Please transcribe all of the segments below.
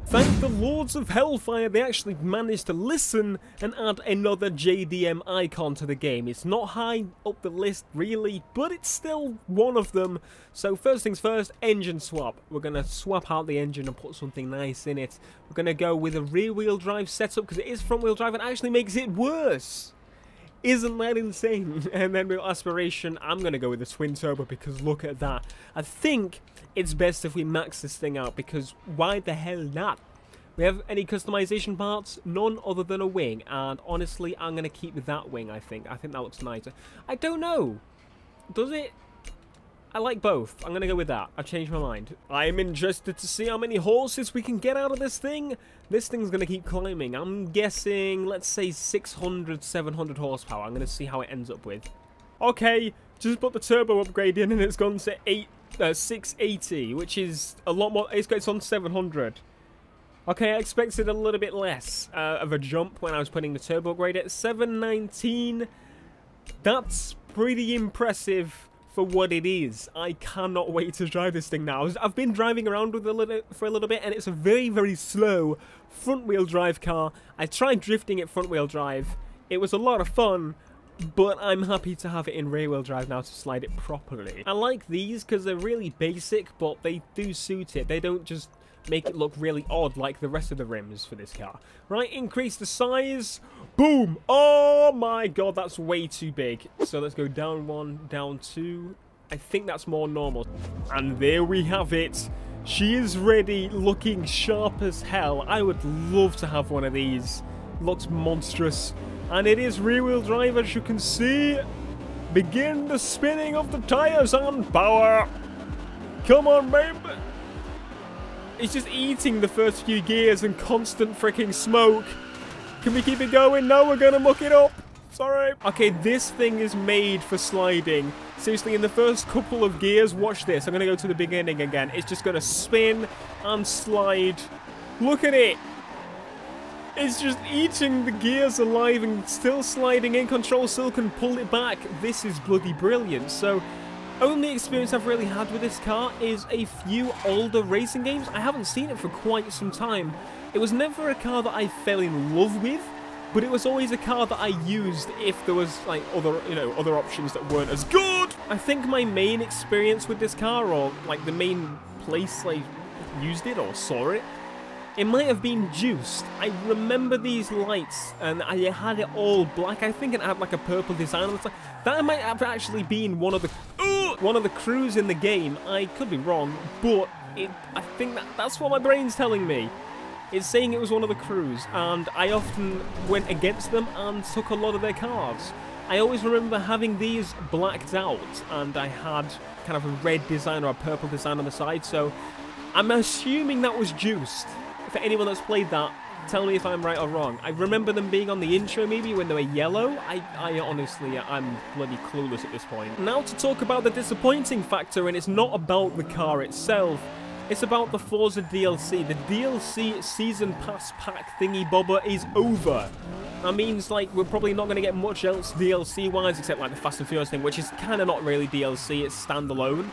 Thank the Lords of Hellfire, they actually managed to listen and add another JDM icon to the game. It's not high up the list really, but it's still one of them. So first things first, engine swap. We're going to swap out the engine and put something nice in it. We're going to go with a rear wheel drive setup because it is front wheel drive and actually makes it worse. Isn't that insane? And then with aspiration, I'm going to go with the twin turbo because look at that. I think it's best if we max this thing out because why the hell not? We have any customization parts? None other than a wing. And honestly, I'm going to keep that wing, I think. I think that looks nicer. I don't know. Does it? I like both. I'm going to go with that. I've changed my mind. I'm interested to see how many horses we can get out of this thing. This thing's going to keep climbing. I'm guessing, let's say 600, 700 horsepower. I'm going to see how it ends up with. Okay, just put the turbo upgrade in and it's gone to 680, which is a lot more. It's on 700. Okay, I expected a little bit less of a jump when I was putting the turbo upgrade at 719. That's pretty impressive for what it is. I cannot wait to drive this thing now. I've been driving around with it for a little bit, and it's a very, very slow front-wheel drive car. I tried drifting it front-wheel drive. It was a lot of fun, but I'm happy to have it in rear-wheel drive now to slide it properly. I like these because they're really basic, but they do suit it. They don't just make it look really odd like the rest of the rims for this car. Right, increase the size. Boom! Oh my god, that's way too big. So let's go down one, down two. I think that's more normal. And there we have it. She is ready, looking sharp as hell. I would love to have one of these. Looks monstrous. And it is rear-wheel drive, as you can see. Begin the spinning of the tires and power. Come on, babe. It's just eating the first few gears and constant freaking smoke. Can we keep it going? No, we're gonna muck it up. Sorry. Okay, this thing is made for sliding. Seriously, in the first couple of gears, watch this. I'm gonna go to the beginning again. It's just gonna spin and slide. Look at it. It's just eating the gears alive and still sliding in. Control still can pull it back. This is bloody brilliant. So, only experience I've really had with this car is a few older racing games. I haven't seen it for quite some time. It was never a car that I fell in love with, but it was always a car that I used if there was like other options that weren't as good. I think my main experience with this car, or like the main place I used it or saw it, it might have been Juiced. I remember these lights, and I had it all black. I think it had like a purple design on the side. That might have actually been one of the crews in the game. I could be wrong, but I think that's what my brain's telling me. It's saying it was one of the crews, and I often went against them and took a lot of their cars. I always remember having these blacked out, and I had kind of a red design or a purple design on the side, so I'm assuming that was Juiced. For anyone that's played that, tell me if I'm right or wrong. I remember them being on the intro maybe when they were yellow. I honestly, I'm bloody clueless at this point. Now to talk about the disappointing factor, and it's not about the car itself. It's about the Forza DLC. The DLC Season Pass pack thingy bobber is over. That means like we're probably not going to get much else DLC wise except like the Fast and Furious thing, which is kind of not really DLC, it's standalone.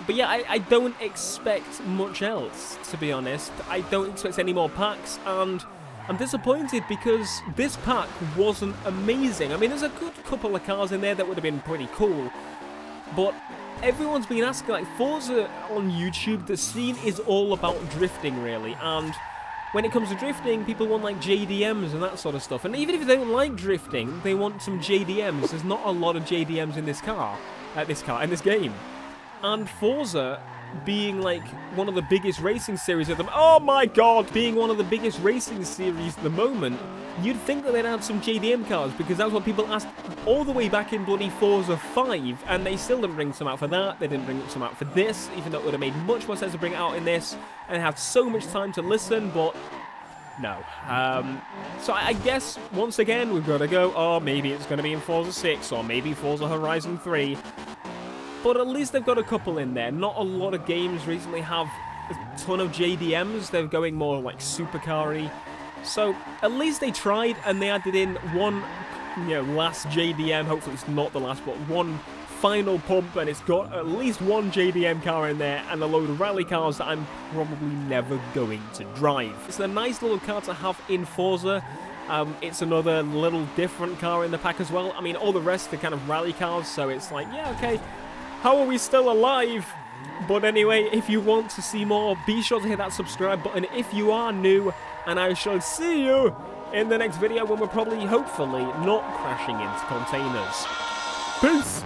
But yeah, I don't expect much else, to be honest. I don't expect any more packs, and I'm disappointed because this pack wasn't amazing. I mean, there's a good couple of cars in there that would have been pretty cool, but everyone's been asking, like, Forza on YouTube, the scene is all about drifting, really, and when it comes to drifting, people want, like, JDMs and that sort of stuff, and even if they don't like drifting, they want some JDMs. There's not a lot of JDMs in this game. And Forza being like one of the biggest racing series at the being one of the biggest racing series at the moment, you'd think that they'd add some JDM cars because that's what people asked all the way back in bloody Forza 5, and they still didn't bring some out for that. They didn't bring some out for this, even though it would have made much more sense to bring it out in this and have so much time to listen, but no. So I guess once again we've got to go, oh, maybe it's going to be in Forza 6 or maybe Forza Horizon 3. But at least they've got a couple in there. Not a lot of games recently have a ton of JDMs. They're going more like supercar-y. So at least they tried and they added in one, last JDM. Hopefully it's not the last, but one final pump, and it's got at least one JDM car in there and a load of rally cars that I'm probably never going to drive. It's a nice little car to have in Forza. It's another little different car in the pack as well. I mean, all the rest are kind of rally cars, so it's like, yeah, okay, how are we still alive? But anyway, if you want to see more, be sure to hit that subscribe button if you are new, and I shall see you in the next video when we're probably, hopefully, not crashing into containers. Peace!